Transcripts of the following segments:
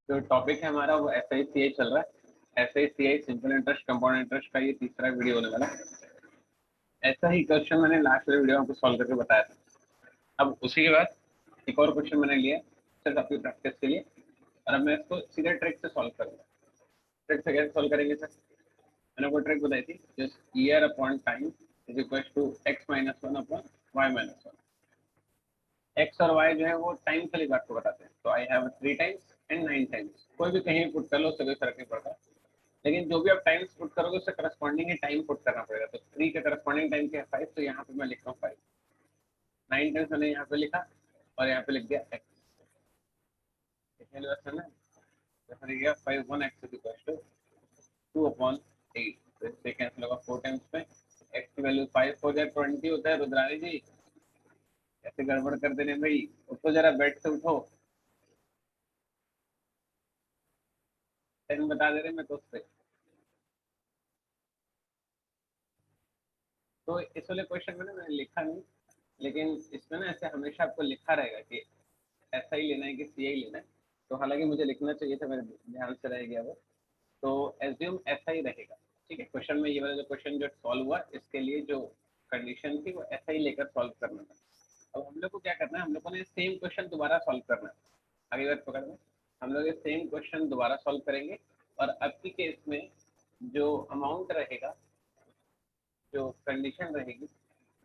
जो टॉपिक है हमारा वो एस आई सी आई चल रहा है। S I C I simple interest compound interest का ये तीसरा वीडियो होने वाला है। ऐसा ही क्वेश्चन मैंने लास्ट वाले वीडियो में आपको सॉल्व करके बताया था। अब उसी के बाद एक और क्वेश्चन मैंने लिया सिर्फ आपकी प्रैक्टिस के लिए, और अब मैं इसको सीधे ट्रिक से सॉल्व करूंगा। ट्रिक से कैसे सॉल्व करेंगे सर? मैंने कोई ट्रिक बताई थी, just year upon time is equal to X minus one upon Y minus one. X और वाई जो है वो टाइम के लिए आपको बताते हैं, तो I have 3 times and 9 times. कोई भी कहीं पुट कर लो, उससे कोई फर्क नहीं पड़ता, लेकिन जो भी आप टाइम्स पुट करोगे उससे करस्पॉन्डिंग ही टाइम पुट करना पड़ेगा। तो 3 का करस्पॉन्डिंग टाइम क्या है 5, तो यहाँ पे मैं लिख रहा हूँ 5। 9 टाइम्स मैंने यहाँ पे लिखा और यहाँ पे लिख दिया एक्स। ना 5 1 X is equal to 2 upon 8, तो इससे कैंसिल होगा 4 टाइम्स पे। एक्स की वैल्यू 5 4 जा 20 होता है। रुद्रानी जी ऐसे गड़बड़ कर देने भाई, उठो जरा बेड से उठो। 10 बता दे रहे मैं तो उससे। तो इस वाले क्वेश्चन में ना मैंने लिखा नहीं, लेकिन इसमें ना ऐसे हमेशा आपको लिखा रहेगा कि ऐसा ही लेना है कि सी आई लेना है। तो हालांकि मुझे लिखना चाहिए था, मेरे ध्यान से रह गया वो। तो एज्यूम ऐसा ही रहेगा। ठीक है, क्वेश्चन में ये वाला जो क्वेश्चन जो सॉल्व हुआ इसके लिए जो कंडीशन थी वो ऐसा ही लेकर सॉल्व करना था। अब हम लोग को क्या करना है, हम लोग को सेम क्वेश्चन दोबारा सॉल्व करना है। आगे बात पकड़ में, हम लोग ये सेम क्वेश्चन दोबारा सॉल्व करेंगे, और अब की केस में जो अमाउंट रहेगा, जो कंडीशन रहेगी,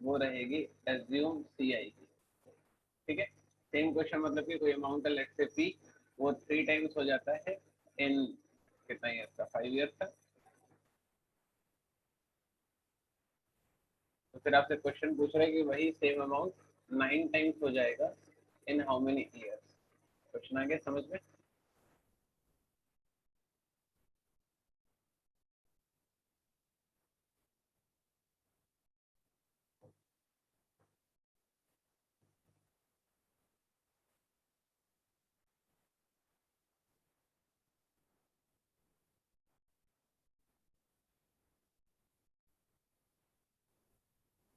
वो रहेगी एज्यूम सी आई की। ठीक है, सेम क्वेश्चन मतलब कि कोई अमाउंट है लेट्स से पी, वो 3 टाइम्स हो जाता है इन कितना ईयर्स का, 5 ईयर्स का। तो फिर आपसे क्वेश्चन पूछ रहे हैं कि वही सेम अमाउंट 9 टाइम्स हो जाएगा in how many years. Question आ गया समझ में?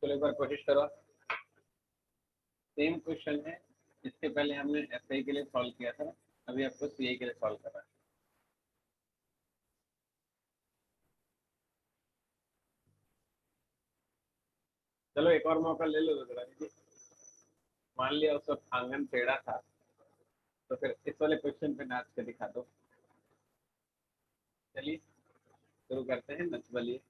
तो एक बार कोशिश करो। सेम क्वेश्चन है, इससे पहले हमने एस आई के लिए सॉल्व किया था, अभी आपको सी आई के लिए सॉल्व करना है। चलो एक और मौका ले लो जरा। मान लिया उस वक्त आंगन टेढ़ा था, तो फिर इस वाले क्वेश्चन पे नाच के दिखा दो। चलिए शुरू करते हैं, नच बलिए।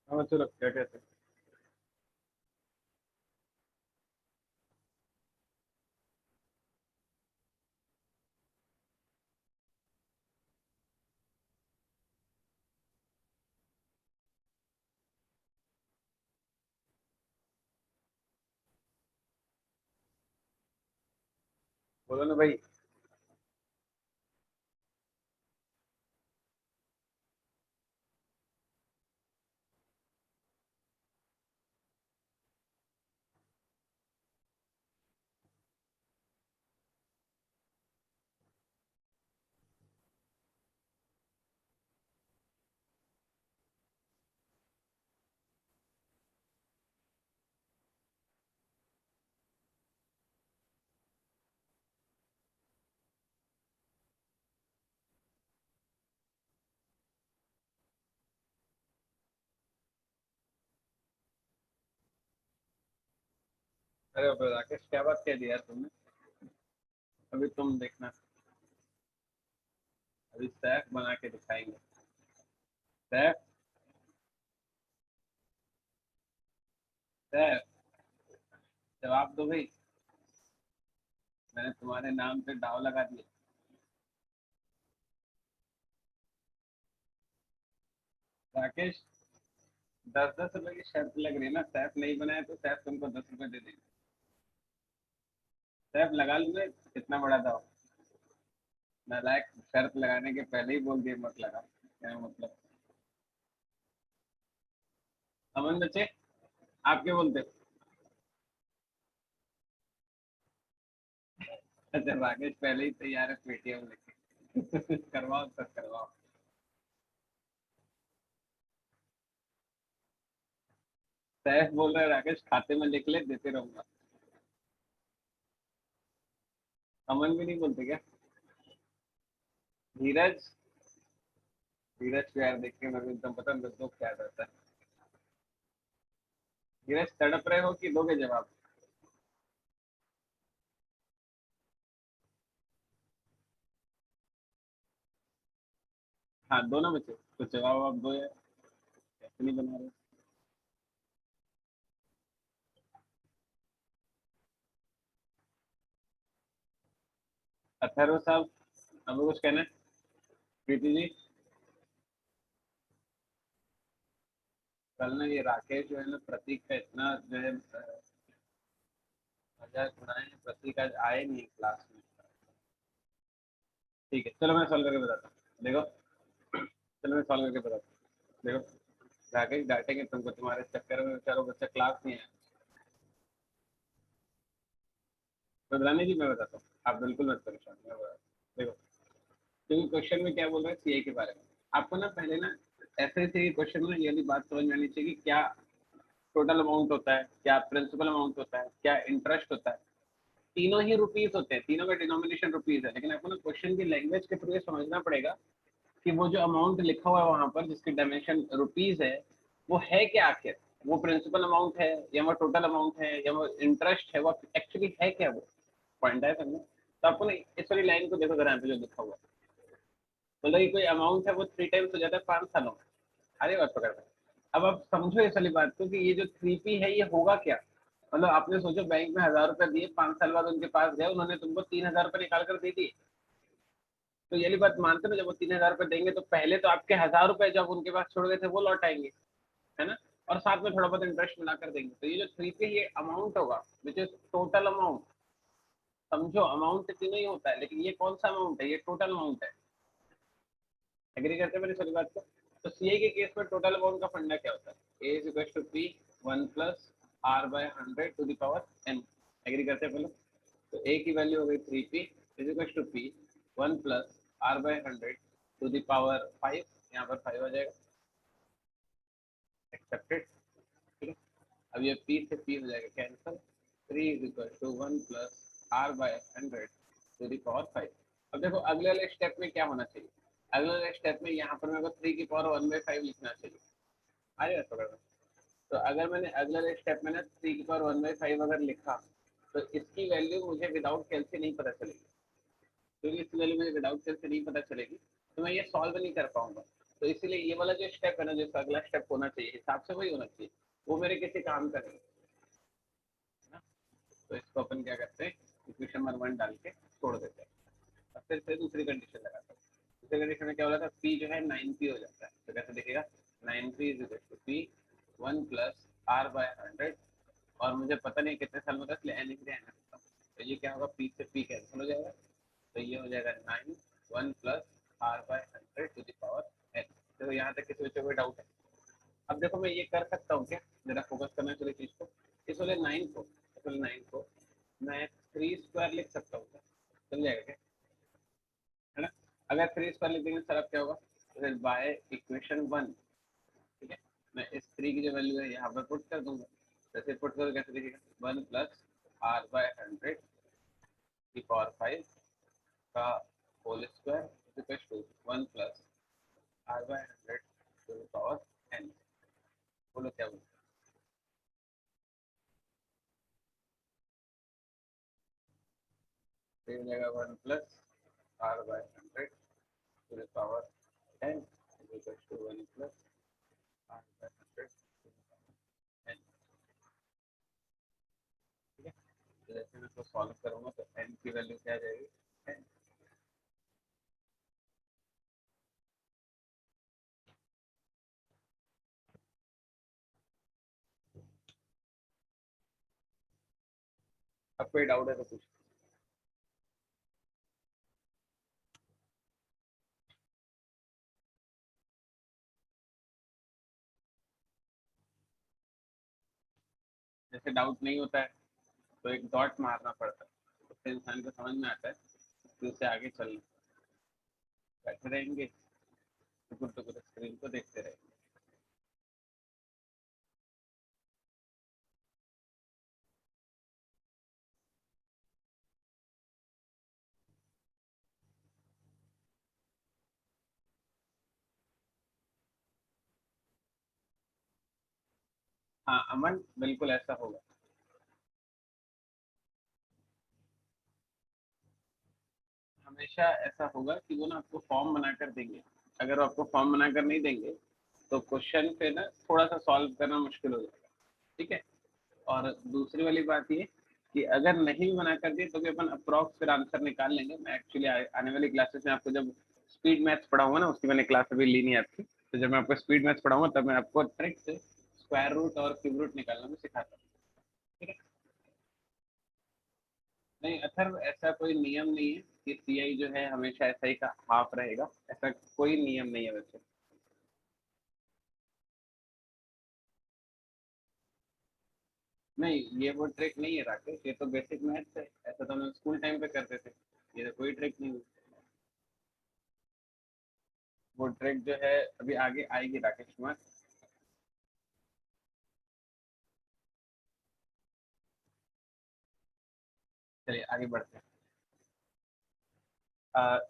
हाँ चलो क्या कहते हैं। बोलो ना भाई। अरे राकेश क्या बात कह दी यार तुमने। अभी तुम देखना, अभी सैफ बना के दिखाएंगे। सैफ, सैफ, जवाब दो भाई। मैंने तुम्हारे नाम पे दाव लगा दिया। राकेश, 10-10 रुपए की शर्त लग रही है ना, सैफ नहीं बनाया तो सैफ तुमको 10 रुपए दे देंगे। सैफ लगा लूंगे, कितना बड़ा दाव। नालायक, शर्त लगाने के पहले ही बोल दिए मत लगा, क्या मतलब। अमन बच्चे, आप क्या बोलते हो? अच्छा, राकेश पहले ही तैयार है पेटीएम लेके। करवाओ सर, करवाओ। सैफ बोल रहा है राकेश खाते में लिख ले, देते रहूंगा। अमन भी नहीं बोलते क्या? धीरज, धीरज को यार देख के मेरे को एकदम पता है दुख क्या रहता है। धीरज, तड़प रहे हो कि दोगे जवाब? हाँ, दोनों बचे तो जवाब आप दो यार, कैसे नहीं बना रहे? अथर्व साहब, अब कुछ कहना है? प्रीति जी, कल ना ये राकेश जो है ना, प्रतीक का इतना जो है मजाक उड़ाए हैं। प्रतीक आज आए नहीं क्लास में। ठीक है, चलो मैं सॉल्व करके बताता हूँ, देखो। चलो मैं सॉल्व करके बताता हूँ, देखो। राकेश डांटेंगे तुमको, तुम्हारे चक्कर में चारों बच्चे क्लास नहीं आए। तो बताने की मैं बताता हूँ, आप बिल्कुल मत परेशान, मैं बताता हूँ। देखो, क्योंकि क्वेश्चन में क्या बोल रहा है, सीए के बारे में। आपको ना पहले ना ऐसे ऐसे क्वेश्चन में ये वाली बात समझ में आनी चाहिए कि क्या टोटल अमाउंट होता है, क्या प्रिंसिपल अमाउंट होता है, क्या इंटरेस्ट होता है। तीनों ही रुपीज होते हैं, तीनों का डिनोमिनेशन रुपीज है, लेकिन आपको ना क्वेश्चन की लैंग्वेज के थ्रू ये समझना पड़ेगा कि वो जो अमाउंट लिखा हुआ है वहां पर, जिसकी डायमेंशन रुपीज है, वो है क्या आखिर। वो प्रिंसिपल अमाउंट है, या वो टोटल अमाउंट है, या वो इंटरेस्ट है, वो एक्चुअली है क्या वो। पॉइंट है समझ। तो आपको ना इस वाली लाइन को देखो जरा, यहाँ पे जो लिखा हुआ है, मतलब ये कोई अमाउंट है, वो 3 टाइम्स हो जाता है 5 सालों में। अरे बात पकड़ में। अब आप समझो इस वाली बात को कि ये जो 3P है, ये होगा क्या। मतलब आपने सोचो, बैंक में 1000 रुपए दिए, 5 साल बाद उनके पास गए, उन्होंने तुमको 3000 रुपए निकाल कर दे दिए। तो ये वाली बात मानते ना, जब वो 3000 रुपए देंगे तो पहले तो आपके 1000 रुपए जब उनके पास छोड़ गए थे वो लौट आएंगे, है ना। और साथ में थोड़ा बहुत इंटरेस्ट मिला कर देंगे। तो ये जो 3P ये अमाउंट होगा, विच इज टोटल अमाउंट। समझो, अमाउंट तीनों ही होता है, लेकिन ये कौन सा अमाउंट है, ये टोटल अमाउंट है। एग्री करते हैं मेरी सारी बात को? तो सीए के केस में टोटल अमाउंट का फंडा क्या होता है, A is equal to P 1 + r/100 to the power n। Agree करते हैं पहले? तो ए की वैल्यू हो गई 3P is equal to P 1 + r/100 to the power 5। यहाँ पर 5 आ जाएगा। एक्सेप्टेड। ठीक है। अब ये पी से पी हो जाएगा cancel. 3 is equal to 1 + r/100 to the power 5। अब देखो अगले वाले स्टेप में क्या होना चाहिए। अगले वाले स्टेप में यहाँ पर मेरे को 3 की पावर 1/5 लिखना चाहिए। आ जाएगा पकड़ में? तो अगर मैंने अगले वाले स्टेप में ना 3 की पावर 1/5 अगर लिखा, तो इसकी वैल्यू मुझे विदाउट कैल से नहीं पता चलेगी। क्योंकि इसकी वैल्यू मुझे विदाउट कैल से नहीं पता चलेगी, तो मैं ये सॉल्व नहीं कर पाऊंगा। तो इसीलिए ये वाला जो स्टेप है ना, जो अगला स्टेप होना चाहिए, हिसाब से वही होना चाहिए, वो मेरे किसी काम का नहीं है ना। तो इसको अपन क्या करते हैं, इक्वेशन नंबर 1 डाल के छोड़ देते हैं। और फिर से दूसरी कंडीशन लगाते हैं। दूसरी कंडीशन में क्या बोला था, पी जो है 9P हो जाता है। तो कैसे दिखेगा, 9P is equal to P 1 + r/100। और मुझे पता नहीं कितने साल में था, इसलिए एन इसलिए एन रखता हूँ। तो ये क्या होगा, पी से पी कैंसिल हो जाएगा। तो ये हो जाएगा 9 1 + r/100 to the power n। देखो यहाँ तक किसी बच्चे को डाउट है? अब देखो मैं ये कर सकता हूँ क्या, जरा फोकस करना चाहिए चीज को। इस वाले 9 को, इस वाले 9 को मैं 3² लिख सकता हूँ क्या? चल जाएगा क्या, है ना। अगर 3² लिख देंगे सर, अब क्या होगा, तो बाय इक्वेशन 1। ठीक है। मैं इस 3 की जो वैल्यू है यहाँ पर पुट कर दूंगा। जैसे पुट करो कैसे दिखेगा, 1 + r/100 की पावर 5 का whole square equal to 1 + r/100 to the power n। बोलो क्या बोलो। Plus r by 100 to the power 10 is equal to 1 plus r by 100 to the power 10. ठीक है, तो जैसे मैं इसको सॉल्व करूंगा तो n की वैल्यू क्या आ जाएगी 10. अब कोई डाउट है तो पूछ. जैसे डाउट नहीं होता है तो एक डॉट मारना पड़ता है, तो फिर इंसान को समझ में आता है कि उससे आगे चलना. बैठे रहेंगे टुकुर टुकुर स्क्रीन को देखते रहेंगे. हाँ अमन, बिल्कुल ऐसा होगा. हमेशा ऐसा होगा कि वो ना आपको फॉर्म बनाकर देंगे. अगर वो आपको फॉर्म बनाकर नहीं देंगे तो क्वेश्चन पे ना थोड़ा सा सॉल्व करना मुश्किल हो जाएगा. ठीक है, और दूसरी वाली बात ये कि अगर नहीं भी बना कर दिए तो भी अपन अप्रॉक्स फिर आंसर निकाल लेंगे. मैं एक्चुअली आने वाली क्लासेस में आपको जब स्पीड मैथ्स पढ़ाऊंगा ना, उसकी मैंने क्लास अभी ली नहीं आपकी, तो जब मैं आपको स्पीड मैथ्स पढ़ाऊंगा तब मैं आपको ट्रिक से स्क्वायर रूट और क्यूब रूट निकालना भी सिखाता हूँ. ठीक है. नहीं अथर्व, ऐसा कोई नियम नहीं है कि सीआई जो है हमेशा ऐसा ही का हाफ रहेगा, ऐसा कोई नियम नहीं है वैसे. नहीं ये वो ट्रिक नहीं है राकेश, ये तो बेसिक मैथ्स है, ऐसा तो हम स्कूल टाइम पे करते थे. ये तो कोई ट्रिक नहीं है. वो ट्रिक जो है अभी आगे आएगी राकेश कुमार. चलिए आगे बढ़ते हैं.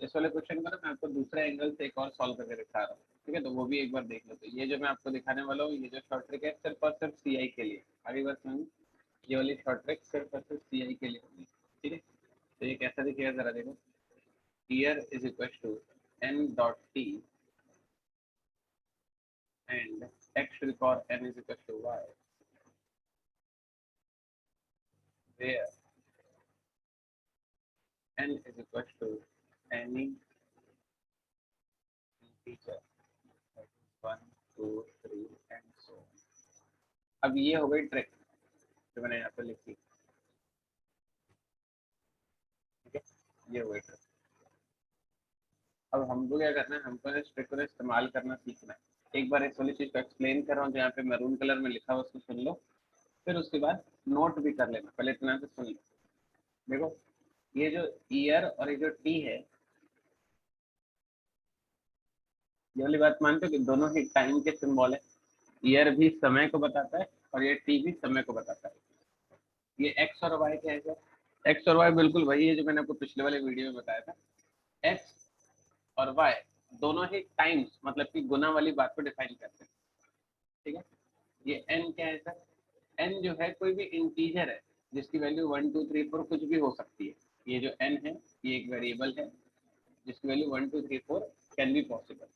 इस वाले क्वेश्चन को ना मैं आपको दूसरे एंगल से एक और सॉल्व करके दिखा रहा हूँ. ठीक है, तो वो भी एक बार देख लो. तो ये जो मैं आपको दिखाने वाला हूँ, ये जो शॉर्ट ट्रिक है सिर्फ और सिर्फ सीआई के लिए. आगे बात सुनिए, ये वाली शॉर्ट ट्रिक सिर्फ और सिर्फ सीआई के लिए होगी. ठीक है, तो ये कैसा दिखेगा जरा देखो. Year is equal to N dot T and X to the power N is equal to Y, where n is equal to any integer that is 1, 2, 3 and so on. अब ये हो गई ट्रिक जो मैंने यहाँ पे लिखी. ठीक है, ये हो गई ट्रिक. अब हमको क्या करना है, हमको इस ट्रिक को इस्तेमाल करना सीखना है. एक बार इस वाली चीज को एक्सप्लेन कर रहा हूँ जो यहाँ पे मैरून कलर में लिखा हुआ, उसको सुन लो. फिर उसके बाद नोट भी कर लेना, पहले इतना से सुन लो. देखो, ये जो ईयर और ये जो टी है, ये वाली बात मानते हो कि दोनों ही टाइम के सिंबल है. ईयर भी समय को बताता है और ये टी भी समय को बताता है. ये एक्स और वाई क्या है सर? एक्स और वाई बिल्कुल वही है जो मैंने आपको पिछले वाले वीडियो में बताया था. एक्स और वाई दोनों ही टाइम्स मतलब कि गुना वाली बात को डिफाइन करते हैं. ठीक है, ये एन क्या है सर? एन जो है कोई भी इंटीजर है जिसकी वैल्यू 1 2 3 4 कुछ भी हो सकती है. ये जो एन है ये एक वेरिएबल है जिसकी वैल्यू 1 2 3 4 कैन बी पॉसिबल.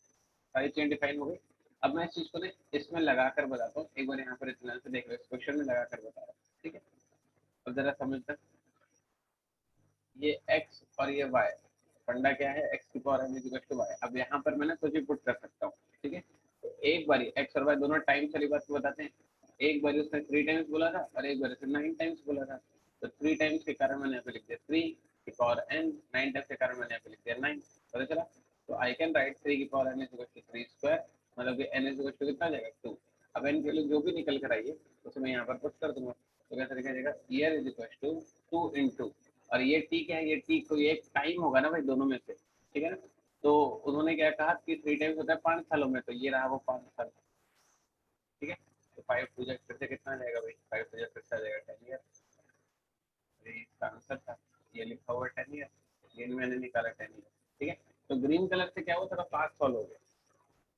सारी चेन डिफाइन हो गई. अब मैं इस चीज को ना इसमें लगाकर बताता हूँ. एक बार यहाँ पर इतना से देख लो, इस क्वेश्चन में लगाकर बता रहा हूँ. ठीक है, अब जरा समझना. ये x और ये y, फंडा क्या है, x की power m is equal to y. अब यहाँ पर मैं ना कुछ भी पुट कर सकता हूँ. ठीक है, तो एक बारी x और y दोनों टाइम्स वाली बात को बताते हैं. एक बारी उसने 3 टाइम्स बोला था और एक बारी उसने 9 टाइम्स बोला था. तो 3 टाइम्स के कारण मैंने यहाँ पे लिख दिया 3 की पावर n, 9 टाइम्स के कारण मैंने यहाँ पे लिख दिया 9. पता चला? तो आई कैन राइट 3 की power n is equal to 3 square, मतलब कि n इज इक्वल टू कितना आ जाएगा 2. अब n के लिए जो भी निकल कर आइए उसे मैं यहाँ पर पुट कर दूंगा. तो कैसे लिखा जाएगा, year is equal to 2 into, और ये टी क्या है, ये टी कोई एक टाइम होगा ना भाई दोनों में से. ठीक है ना, तो उन्होंने क्या कहा कि 3 टाइम्स होता है 5 सालों में, तो ये रहा वो 5 साल. ठीक है, तो 5 टू जा फिर से कितना आ जाएगा भाई, 5 टू जा फिर से आ जाएगा 10 ईयर. ये इसका आंसर था, ये लिखा हुआ 10 ईयर, ये मैंने निकाला 10 ईयर. ठीक है, तो ग्रीन कलर से क्या हुआ, थोड़ा फास्ट सॉल्व हो गया.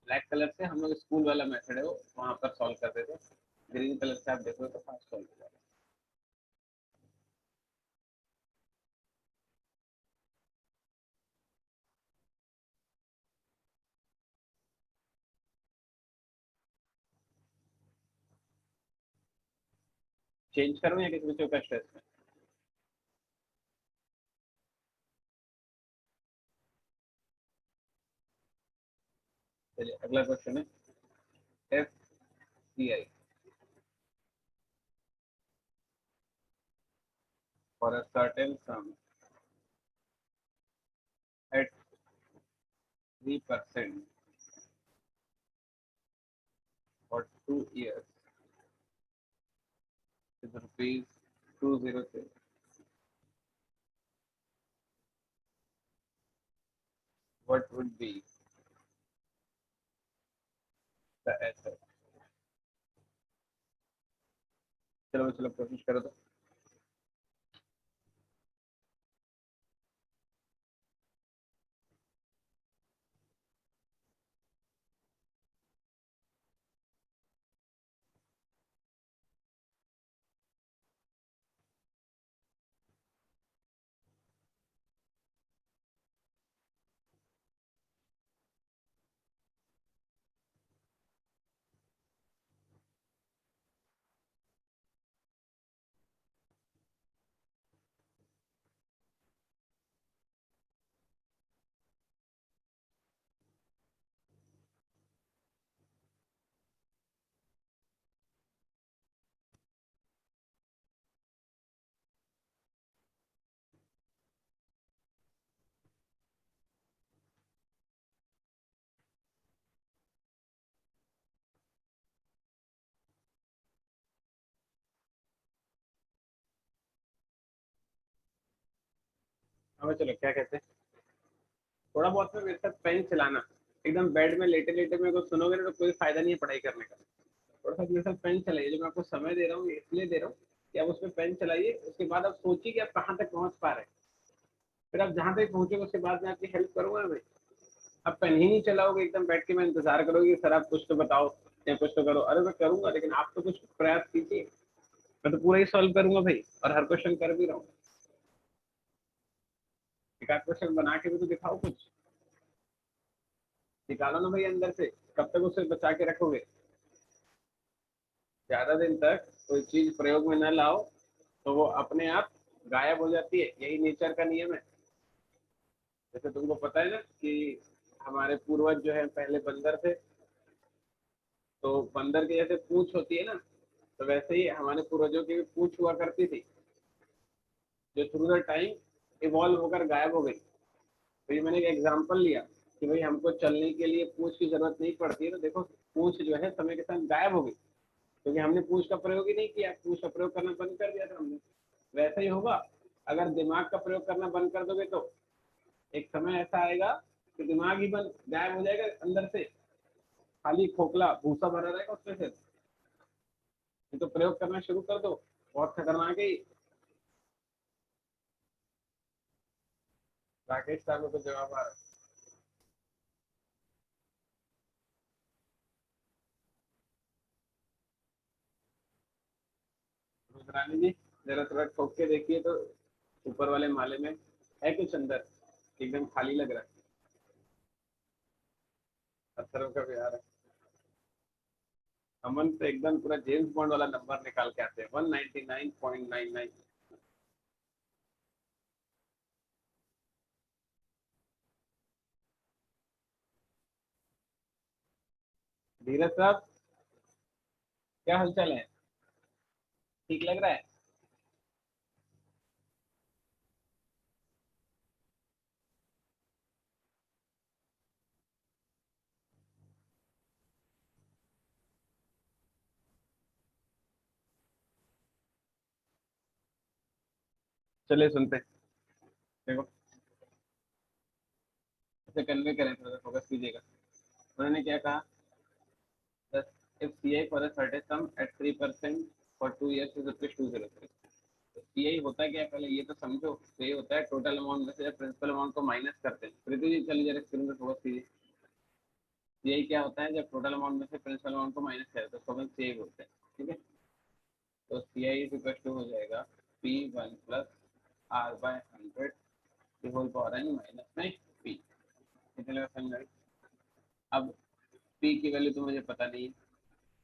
ब्लैक कलर से हम लोग स्कूल वाला मेथड है वो वहां पर सॉल्व करते थे. ग्रीन कलर से आप देखो तो फास्ट सॉल्व हो जाएगा. चेंज करूँ या किसी बच्चों का स्ट्रेस में? चलिए अगला क्वेश्चन है, F C I for a certain sum at 3% for 2 years is rupees 206. What would be the asset? चलो चलो कोशिश करो तो। हाँ चलो, क्या कहते हैं, थोड़ा बहुत में मेरे साथ पेन चलाना, एकदम बेड में लेटे लेटे मेरे को सुनोगे ना तो कोई फायदा नहीं है पढ़ाई करने का। थोड़ा सा मेरे साथ पेन चलाइए, जो मैं आपको समय दे रहा हूँ इसलिए दे रहा हूँ कि आप उसमें पेन चलाइए, उसके बाद आप सोचिए कि आप कहाँ तक पहुँच पा रहे हैं, फिर आप जहाँ तक पहुँचोगे उसके बाद मैं आपकी हेल्प करूंगा भाई। आप पेन ही नहीं चलाओगे, एकदम बैठ के मैं इंतजार करोगे सर आप कुछ तो बताओ या कुछ तो करो, अरे मैं करूंगा लेकिन आप तो कुछ प्रयास कीजिए, मैं तो पूरा ही सॉल्व करूंगा भाई, और हर क्वेश्चन कर भी रहा हूँ। एक आध क्वेश्चन बना के भी तो दिखाओ, कुछ निकालो ना भाई अंदर से, कब तक उसे बचा के रखोगे? ज्यादा दिन तक कोई चीज प्रयोग में न लाओ तो वो अपने आप गायब हो जाती है, यही नेचर का नियम है। जैसे तुमको पता है ना कि हमारे पूर्वज जो है पहले बंदर थे, तो बंदर की जैसे पूंछ होती है ना, तो वैसे ही हमारे पूर्वजों की भी पूंछ हुआ करती थी, जो थ्रू द टाइम इवॉल्व होकर गायब हो गई। तो ये मैंने एक एग्जांपल लिया कि भाई हमको चलने के लिए पूंछ की जरूरत नहीं पड़ती है, तो देखो पूंछ जो है समय के साथ गायब हो गई, क्योंकि हमने पूंछ का प्रयोग ही नहीं किया, पूंछ का प्रयोग करना बंद कर दिया था हमने। वैसा ही होगा, अगर दिमाग का प्रयोग करना बंद कर दोगे तो एक समय ऐसा आएगा कि दिमाग ही बंद गायब हो जाएगा अंदर से, खाली खोखला भूसा भरा रहेगा उसमें से। ये तो प्रयोग करना शुरू कर दो, बहुत खतरनाक है ये। राकेश साहब को जवाब आ रहा है। रुद्रानी जी जरा थोड़ा ठोक के देखिए तो, ऊपर वाले माले में है कुछ अंदर, एकदम खाली लग रहा है। पत्थरों का बिहार है। अमन तो एकदम पूरा जेम्स बॉन्ड वाला नंबर निकाल के आते हैं, 199.99। धीरज साहब, क्या हालचाल है? ठीक लग रहा है? चलिए सुनते हैं। देखो इसे कन्वे करें, थोड़ा फोकस कीजिएगा। उन्होंने क्या कहा, Thus, if CI for a certain sum at 3% for 2 years is rupees 203। तो CI होता है क्या, पहले ये तो समझो। तो ये होता है टोटल अमाउंट में से प्रिंसिपल अमाउंट को माइनस करते हैं। प्रीति जी चलिए जरा स्क्रीन पे फोकस कीजिए। CI क्या होता है, जब टोटल अमाउंट में से प्रिंसिपल अमाउंट को माइनस करें तो उसको हम CI बोलते हैं। ठीक है, तो CI इक्वल टू हो जाएगा P1 plus R/100 whole power N minus में P। कितने लगा समझ में? अब P की वैल्यू तो मुझे पता नहीं है,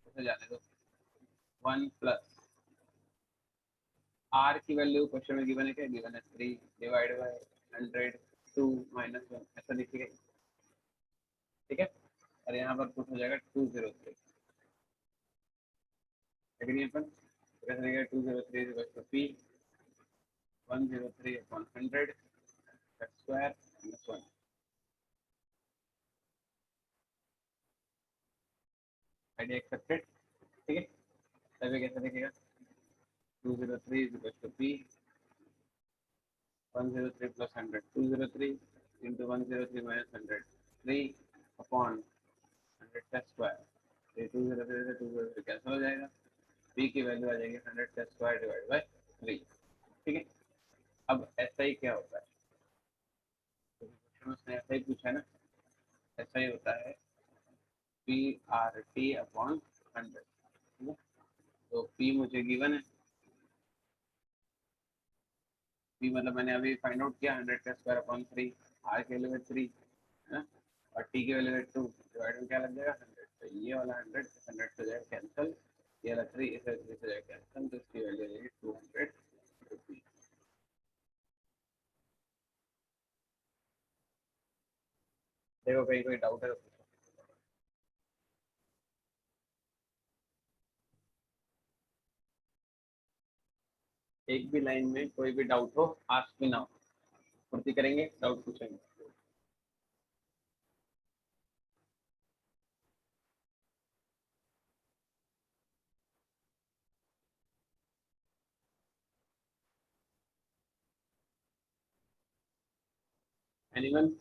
उसे जाने दो। 1 प्लस आर की वैल्यू क्वेश्चन में गिवन है क्या, गिवन है 3 डिवाइड बाय 100 2 माइनस 1 ऐसा लिखिएगा, ठीक है। और यहाँ पर कुछ हो जाएगा 203, लेकिन अपन कैसे लिखेगा 203 is equal to P 103 upon 100 square minus 1। Idea accepted, ठीक है। तभी कैसे लिखेगा 203 is equal to p 103 plus 100 203 into 103 minus 100 3 upon 100 का स्क्वायर, ये 203 से 203 कैंसिल हो जाएगा, p की वैल्यू आ जाएगी 100 का स्क्वायर डिवाइड बाय 3, ठीक है। अब ऐसा ही क्या होता है, तो क्वेश्चन उसने ऐसा ही पूछा है ना, ऐसा ही होता है पी आर टी अपॉन 100, ठीक है। तो p मुझे गिवन है, p मतलब मैंने अभी फाइंड आउट किया 100 का स्क्वायर अपॉन 3, r की वैल्यू है 3 है ना, और t की वैल्यू है 2, डिवाइड में क्या लग जाएगा 100, तो ये वाला 100 100 हो जाएगा कैंसिल, ये वाला 3 इसे 3 हो जाएगा कैंसिल, तो इसकी वैल्यू आ जाएगी 200 रुपीज। देखो कहीं कोई डाउट है तो पूछो। एक भी लाइन में कोई भी डाउट हो आस्क मी नाउ, पूर्ति करेंगे, डाउट पूछेंगे। Anyone,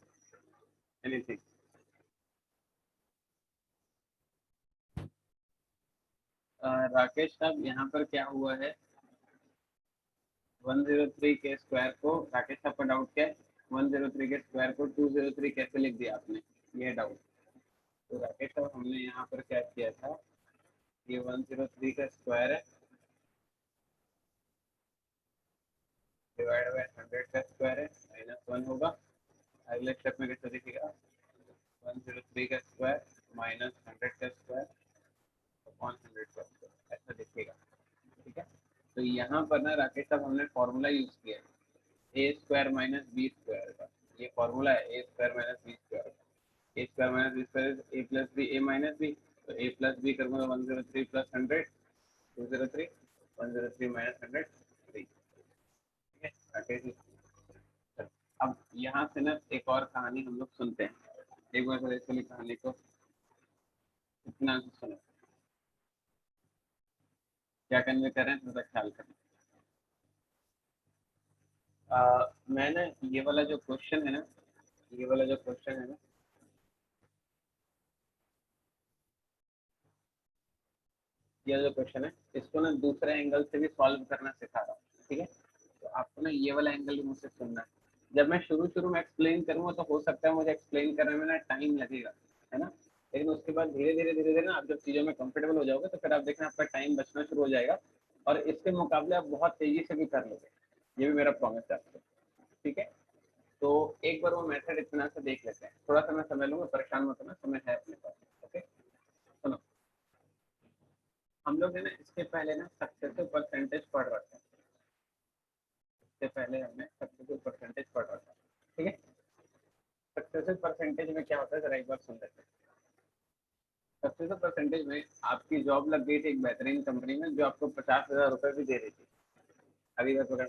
anything? राकेश साहब यहाँ पर क्या हुआ है, 103 के स्क्वायर को, राकेश साहब का डाउट क्या है, 103 के स्क्वायर को 203 कैसे लिख दिया आपने, ये डाउट। तो राकेश साहब हमने यहाँ पर क्या किया था, ये 103 का स्क्वायर है डिवाइड बाय 100 का स्क्वायर है माइनस 1 होगा, अगले स्टेप में कैसे दिखेगा 103 का स्क्वायर माइनस 100 का स्क्वायर अपॉन 100 का स्क्वायर ऐसा दिखेगा, ठीक है। तो यहाँ पर ना राकेश साहब हमने फॉर्मूला यूज किया है ए स्क्वायर माइनस बी स्क्वायर का, ये फॉर्मूला है ए स्क्वायर माइनस बी स्क्वायर का, ए स्क्वायर माइनस बी स्क्वायर ए प्लस बी ए माइनस बी, तो ए प्लस बी करूँगा 103 प्लस 100 203 103 माइनस 100 3, ठीक है राकेश जी। अब यहाँ से ना एक और कहानी हम लोग सुनते हैं, एक बार इसलिए कहानी को इतना सुनो, क्या कन्वे कर रहे हैं थोड़ा ख्याल करें। मैंने ये वाला जो क्वेश्चन है ना, ये वाला जो क्वेश्चन है ना, ये जो क्वेश्चन है इसको ना दूसरे एंगल से भी सॉल्व करना सिखा रहा हूँ, ठीक है। तो आपको ना ये वाला एंगल भी मुझसे सुनना है, जब मैं शुरू शुरू में एक्सप्लेन करूंगा तो हो सकता है मुझे एक्सप्लेन करने में ना टाइम लगेगा, है ना, लेकिन उसके बाद धीरे धीरे ना आप जब चीज़ों में कंफर्टेबल हो जाओगे तो फिर आप देखना आपका टाइम बचना शुरू हो जाएगा, और इसके मुकाबले आप बहुत तेजी से भी कर लोगे, ये भी मेरा प्रॉमिस है आपको, ठीक है। तो एक बार वो मेथड इतना सा देख लेते हैं, थोड़ा सा मैं समय लूंगा, परेशान मत होना, समय है अपने पास, ओके। सुनो, हम लोग है ना इसके पहले ना सक्सेसिव परसेंटेज पढ़ रखे हैं, इससे पहले हमने सक्सेसिव परसेंटेज पढ़ रखा है, ठीक है। सक्सेसिव परसेंटेज में क्या होता है जरा एक बार सुन लेते हैं। सक्सेसिव परसेंटेज में आपकी जॉब लग गई थी एक बेहतरीन कंपनी में जो आपको 50,000 रुपये भी दे रही थी, अभी बात पकड़,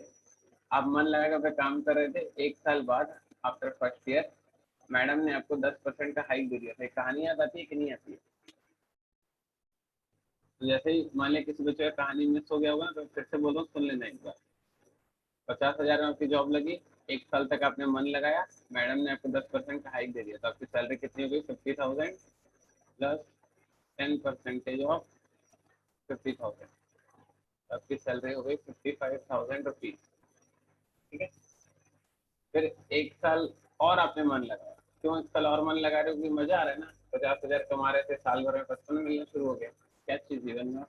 आप मन लगा कर काम कर रहे थे, एक साल बाद आफ्टर फर्स्ट ईयर मैडम ने आपको 10% का हाइक दे दिया था, कहानी याद आती है कि नहीं आती है। तो जैसे ही मान लिया किसी बच्चे का कहानी मिस हो गया होगा तो फिर से बोलो, सुन लेना एक बार। 50,000 में आपकी जॉब लगी, एक साल तक आपने मन लगाया, मैडम ने आपको 10% का हाइक दे दिया, तो आपकी सैलरी कितनी हो गई 50,000 प्लस 10% ऑफ 50,000, आपकी सैलरी हो गई 55,000 रुपीज, ठीक है। फिर एक साल और आपने मन लगाया, क्यों एक साल और मन लगा रहे हो, क्योंकि मजा आ रहा है ना, 50,000 कमा रहे थे, साल भर में 55 मिलना शुरू हो गया, क्या चीज जीवन में।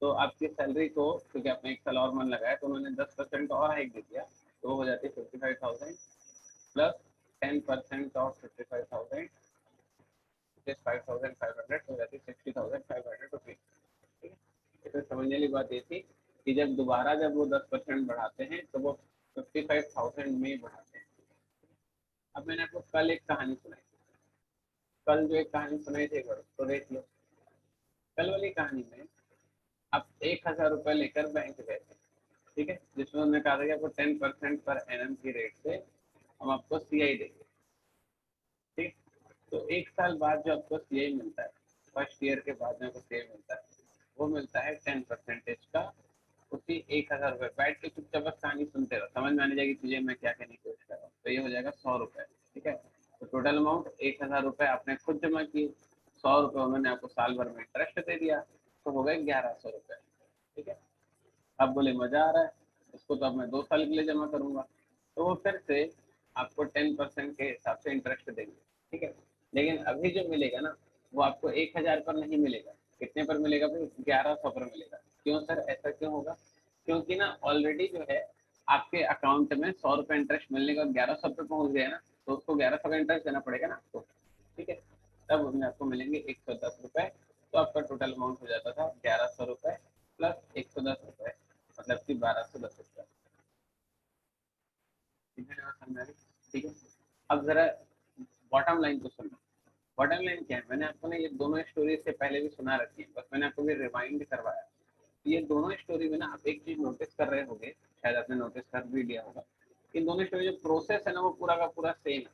तो आपकी सैलरी को, क्योंकि आपने एक साल और मन लगाया तो उन्होंने 10% और हाइक दे दिया, तो हो जाती है 55,000 प्लस 10% ऑफ 55,000 5,500 हो जाती है 60,500 रुपीज, ठीक है। इसमें समझने वाली बात ये थी कि जब वो 10% बढ़ाते हैं तो वो 55,000 में बढ़ाते हैं। अब मैंने आपको कल एक कहानी सुनाई, कल जो एक कहानी सुनाई थी तो देख लो। कल वाली कहानी में आप 1,000 रुपए लेकर बैंक गए थे, ठीक है, जिसमें उन्होंने कहा था कि आपको 10% पर एनएम की रेट से हम आपको सीआई देंगे, ठीक। तो एक साल बाद जो आपको सीआई मिलता है, फर्स्ट ईयर के बाद में आपको सीआई मिलता है, वो मिलता है 10% का, उसी 1,000 रुपए। बैठ के चुपचाप बस कहानी सुनते रहो, समझ में आने जाएगी तुझे मैं क्या कहने की कोशिश कर रहा हूँ। तो ये हो जाएगा 100 रुपए, ठीक है। तो टोटल अमाउंट 1,000 रुपए आपने खुद जमा किए, 100 रुपए उन्होंने आपको साल भर में इंटरेस्ट दे दिया, तो हो गए 1,100 रुपए, ठीक है। अब बोले मजा आ रहा है, इसको तो अब मैं 2 साल के लिए जमा करूंगा, तो वो फिर से आपको 10% के हिसाब से इंटरेस्ट देंगे, ठीक है। लेकिन अभी जो मिलेगा ना, वो आपको 1,000 पर नहीं मिलेगा, कितने पर मिलेगा भाई? 1,100 पर मिलेगा। क्यों सर, ऐसा क्यों होगा? क्योंकि ना ऑलरेडी जो है आपके अकाउंट में 100 रुपए इंटरेस्ट मिलने का 1,100 पे पहुंच गया ना, तो उसको 1,100 का इंटरेस्ट देना पड़ेगा ना आपको, ठीक है। तब उसमें आपको मिलेंगे 110 रुपए, तो आपका टोटल अमाउंट हो जाता था 1,100 रुपए प्लस 110 रुपए, मतलब कि 1,210 रुपए, ठीक है। अब जरा बॉटम लाइन को सुनना। बॉटम लाइन क्या है, मैंने आपको ना ये दोनों स्टोरी से पहले भी सुना रखी है, बस मैंने आपको भी रिमाइंड करवाया। ये दोनों स्टोरी में ना आप एक चीज नोटिस कर रहे होंगे, शायद आपने नोटिस कर भी लिया होगा, इन दोनों स्टोरी जो प्रोसेस है ना वो पूरा का पूरा सेम है।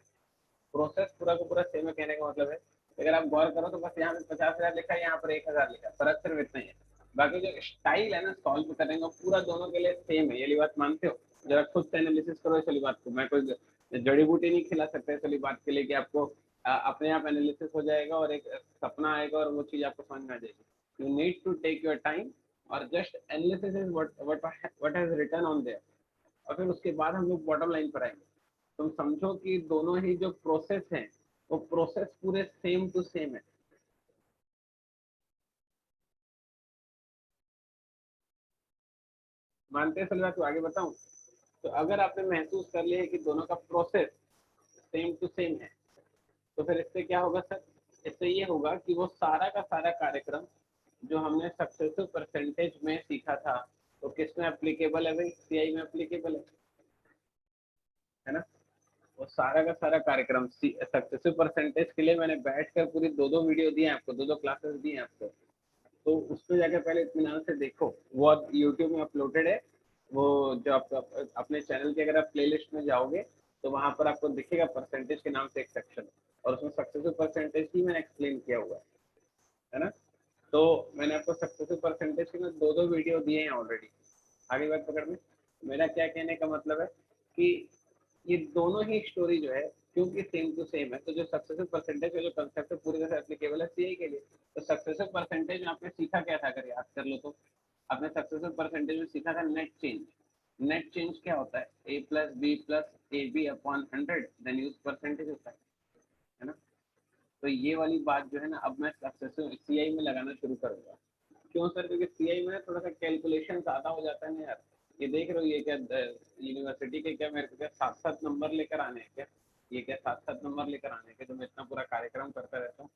प्रोसेस पूरा का पूरा सेम है, कहने का मतलब है अगर आप गौर करो तो बस यहाँ पे 50,000 लिखा है, यहाँ पर 1,000 लिखा है, फर्क सिर्फ इतना ही है। बाकी जो स्टाइल है ना सॉल्व करने का पूरा दोनों के लिए सेम है, ये वाली बात मानते हो? जरा खुद से एनालिसिस करो इस वाली बात को, मैं कोई जड़ी बूटी नहीं खिला सकता इस वाली बात के लिए कि आपको अपने आप एनालिसिस हो जाएगा और एक सपना आएगा और वो चीज आपको समझ में आ जाएगी। You need to take your time और just analysis is what has written on there, और फिर उसके बाद हम लोग बॉटम लाइन पर आएंगे। तुम समझो कि दोनों ही जो प्रोसेस हैं वो प्रोसेस पूरे सेम टू सेम है। मानते हैं सलवा? तो आगे बताऊं? तो अगर आपने महसूस कर लिया कि दोनों का प्रोसेस सेम टू सेम है, तो फिर इससे क्या होगा सर? इससे ये होगा कि वो सारा का सारा कार्यक्रम जो हमने सक्सेसिव परसेंटेज में सीखा था, तो किस में एप्लीकेबल है भाई? सीआई में एप्लीकेबल है ना। वो सारा का सारा कार्यक्रम सक्सेसिव परसेंटेज के लिए मैंने बैठकर पूरी दो दो वीडियो दिए आपको, दो दो क्लासेस दिए आपको, तो उस पर जाकर पहले इत्मीनान से देखो, वो यूट्यूब में अपलोडेड है। वो जो आप अपने चैनल के अगर आप प्लेलिस्ट में जाओगे तो वहां पर आपको दिखेगा परसेंटेज के नाम से एक सेक्शन, और उसमें सक्सेसिव परसेंटेज ही मैंने एक्सप्लेन किया हुआ है ना। तो मैंने आपको सक्सेसिव परसेंटेज के दो दो वीडियो दिए हैं ऑलरेडी। आगे बात पकड़ में, मेरा क्या कहने का मतलब है कि ये दोनों ही स्टोरी जो है क्योंकि सेम टू सेम है, तो जो सक्सेसिव परसेंटेज का जो कंसेप्ट है पूरी तरह से एप्लीकेबल है सीए के लिए। तो सक्सेसिव परसेंटेज में आपने सीखा क्या था, अगर याद कर लो तो आपने सक्सेसिव परसेंटेज में सीखा था नेट चेंज। नेट चेंज क्या होता है? A plus B plus A B upon 100 then use percentage होता है ना। तो ये वाली बात जो है ना अब मैं सक्सेसिव सीआई में लगाना शुरू करूंगा। क्यों सर? क्योंकि सीआई में थोड़ा सा कैलकुलेशन ज्यादा हो जाता है ना यार। ये देख रहे हो, ये क्या यूनिवर्सिटी के क्या मेरे को क्या 7-7 नंबर लेकर आने हैं क्या? ये क्या 7-7 नंबर लेकर आने हैं क्या? तो मैं इतना पूरा कार्यक्रम करता रहता हूँ,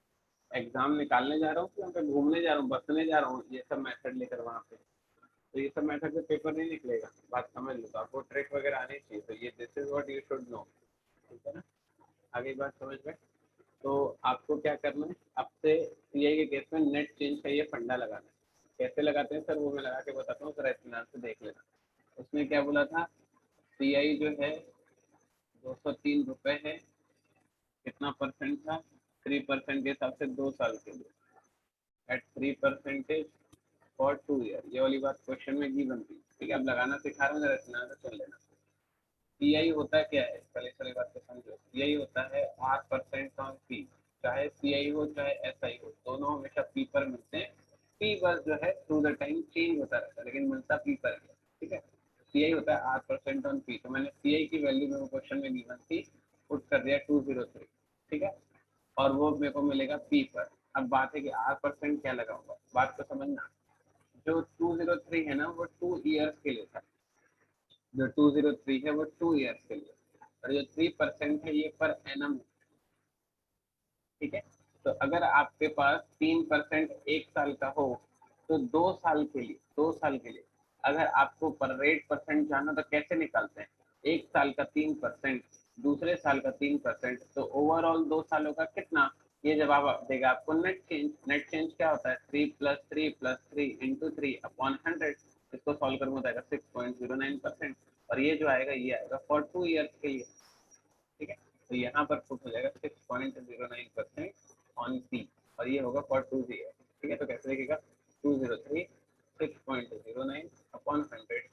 एग्जाम निकालने जा रहा हूँ, यहाँ पे घूमने जा रहा हूँ, बसने जा रहा हूँ, ये सब मेथड लेकर वहाँ पे। तो ये सब मेथड से पेपर नहीं निकलेगा, बात समझ लो। तो आपको ट्रिक वगैरह आनी चाहिए, तो ये this is what you should know, ठीक है ना। आगे बात समझ में। तो आपको क्या करना है, आपसे सीआई के केस में नेट चेंज का ये फंडा लगाना है। कैसे लगाते हैं सर, वो मैं लगा के बताता हूँ, जरा इत्मीनान से देख लेना। उसने क्या बोला था, सीआई जो है 203 रुपए है, कितना परसेंट था? 3% के हिसाब से 2 साल के लिए एट 3% फॉर 2 ईयर। ये वाली बात क्वेश्चन में गिवन थी, ठीक है। अब लगाना सिखा रहा हूँ, जरा इत्मीनान से सुन लेना। सीआई होता क्या है, पहले सारी बात को समझो। सीआई होता है R% ऑन पी। चाहे सीआई हो चाहे एसआई हो, दोनों हमेशा पी पर मिलते हैं। पी बस जो है थ्रू द टाइम चेंज होता रहता है, लेकिन मिलता पी पर है, ठीक है। सीआई होता है R% ऑन पी, तो मैंने सीआई की वैल्यू मेरे को क्वेश्चन में गिवन थी, पुट कर दिया 203, ठीक है। और वो मेरे को मिलेगा पी पर। अब बात है कि R% क्या लगाऊंगा, बात को समझना। जो 203 है ना वो 2 ईयर्स के लिए था, जो 203 है वो 2 ईयर्स के लिए, और जो 3% है ये पर एनम, ठीक है। तो अगर आपके पास 3% एक साल का हो, तो 2 साल के लिए, 2 साल के लिए अगर आपको पर रेट परसेंट जानना तो कैसे निकालते हैं, एक साल का 3%, दूसरे साल का 3%, तो ओवरऑल 2 सालों का कितना, ये जवाब देगा आपको नेट चेंज। नेट चेंज क्या होता है, 3 + 3 + 3 × 3/100। इसको सॉल्व करूंगा तो आएगा 6.09%, और ये जो आएगा ये आएगा फॉर 2 ईयर्स के लिए। ठीक है, तो यहाँ पर पुट हो जाएगा 6.09% ऑन पी, और ये होगा फॉर 2 ईयर। ठीक है, तो कैसे देखिएगा, 203 6.09/100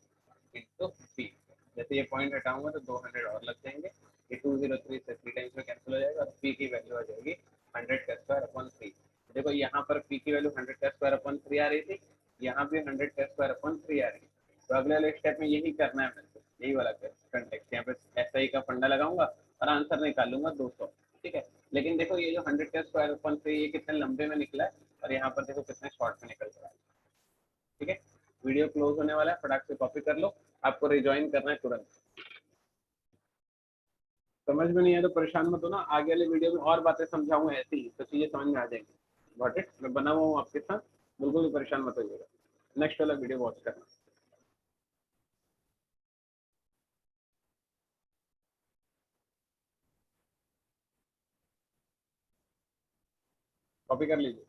इंटू पी। जैसे ये पॉइंट हटाऊंगा तो 200 और लग जाएंगे, ये 203 से 3 टाइम्स में कैंसिल हो जाएगा, और पी की वैल्यू आ जाएगी 100² देखो यहाँ पर पी की वैल्यू 100² आ रही थी, यहाँ भी 100² आ रही है। तो अगले वाले स्टेप में यही करना है मेरे को, यही वाला कंटेक्ट, यहाँ पे एसआई का फंडा लगाऊंगा और आंसर निकालूंगा 200। ठीक है, लेकिन देखो ये जो 100² ये कितने लंबे में निकला है, और यहाँ पर देखो कितने शॉर्ट में निकल रहा है। ठीक है, वीडियो क्लोज होने वाला है, फटाक से कॉपी कर लो, आपको रिज्वाइन करना है तुरंत। समझ में नहीं आया तो परेशान मत हो ना, आगे वाले वीडियो में और बातें समझाऊंगा ऐसी ही, तो चीजें समझ में आ जाएंगी। गॉट इट, मैं बना हुआ हूँ आपके साथ, बिल्कुल भी परेशान मत होइएगा। नेक्स्ट वाला वीडियो वॉच करना। कॉपी कर लीजिए।